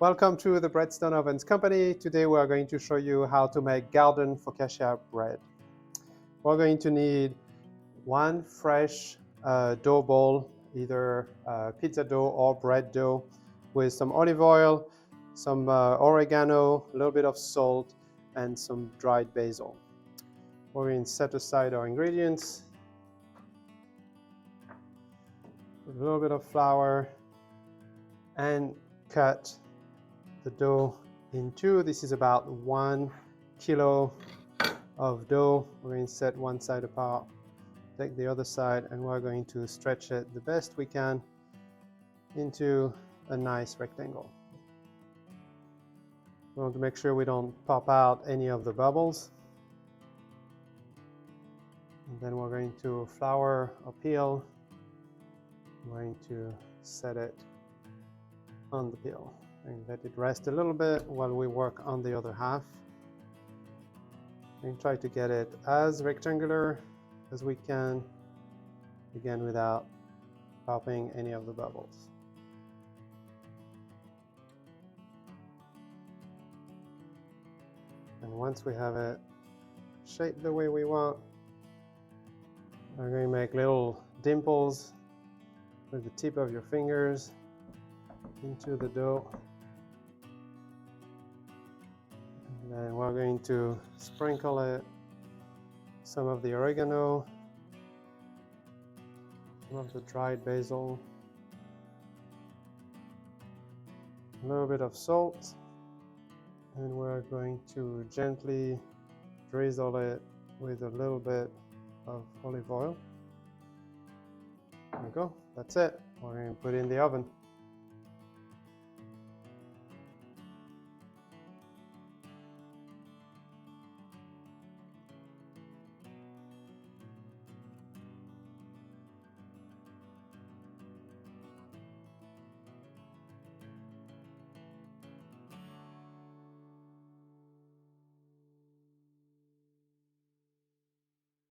Welcome to the Breadstone Ovens Company. Today we are going to show you how to make Garden Focaccia Bread. We're going to need one fresh dough ball, either pizza dough or bread dough, with some olive oil, some oregano, a little bit of salt, and some dried basil. We're going to set aside our ingredients. A little bit of flour and cut the dough in two. This is about 1 kilo of dough. We're going to set one side apart, take the other side, and we're going to stretch it the best we can into a nice rectangle. We want to make sure we don't pop out any of the bubbles. And then we're going to flour or peel. We're going to set it on the peel and let it rest a little bit while we work on the other half. And try to get it as rectangular as we can, again without popping any of the bubbles. And once we have it shaped the way we want, we're going to make little dimples with the tip of your fingers into the dough. And then we're going to sprinkle it, some of the oregano, some of the dried basil, a little bit of salt, and we're going to gently drizzle it with a little bit of olive oil. There we go, that's it. We're going to put it in the oven.